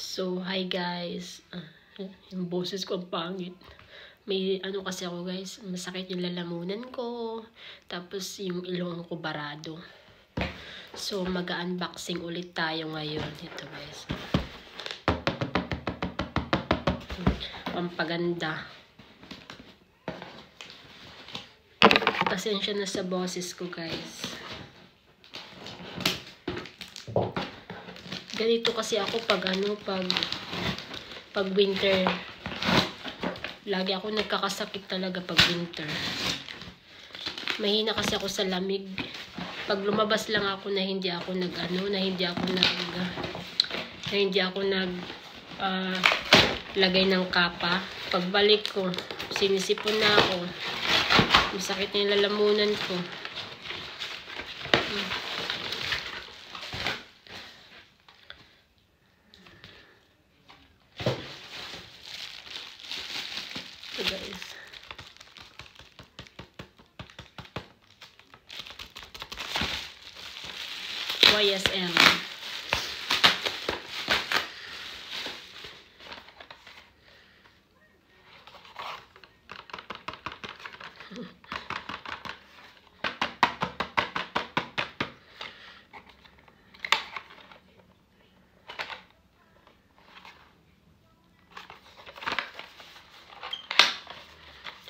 So, hi guys. Yung boses ko ang pangit. May ano kasi ako guys, masakit yung lalamunan ko. Tapos yung ilong ko barado. So, mag-unboxing ulit tayo ngayon. Ito guys. Pampaganda. Pasensya na sa boses ko guys. Ganito kasi ako pag winter. Lagi ako nagkakasakit talaga pag winter. Mahina kasi ako sa lamig. Pag lumabas lang ako na hindi ako lagay ng kapa. Pagbalik ko, sinisipon na ako. Masakit na yung lalamunan ko. Ito guys. YSL.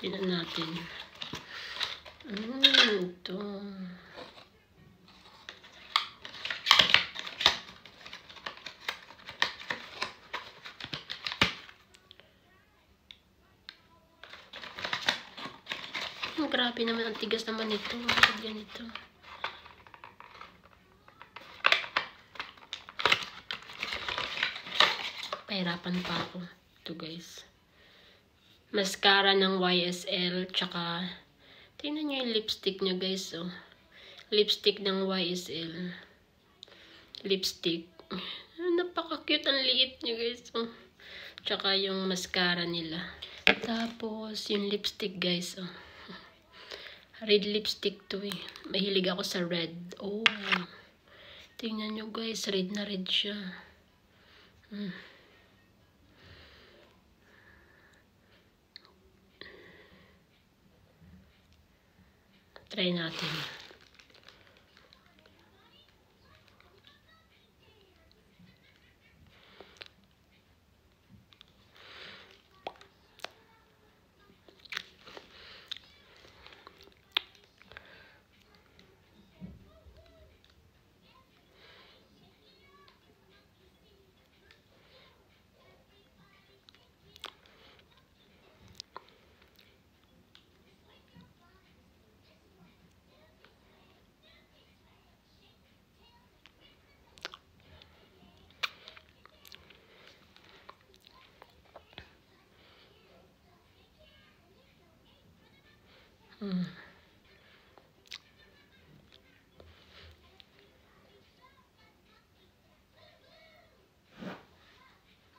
Tingnan natin. Ito. Grabe naman, ang tigas naman ito. Bakit ganito? Pahirapan pa ako. Ito guys. Mascara ng YSL, tsaka tingnan nyo yung lipstick nyo guys, oh. Lipstick ng YSL. Lipstick. Napaka-cute, ang liit nyo guys, oh. Tsaka yung mascara nila. Tapos, yung lipstick guys, oh. Red lipstick to eh. Mahilig ako sa red. Oh. Tingnan nyo guys, red na red siya. Try natin.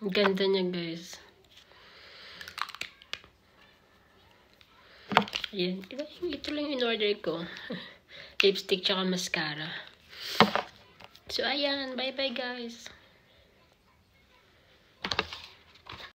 Ganda niya guys. Ayan. Ito lang yung in-order ko. Lipstick tsaka mascara. So ayan. Bye bye guys.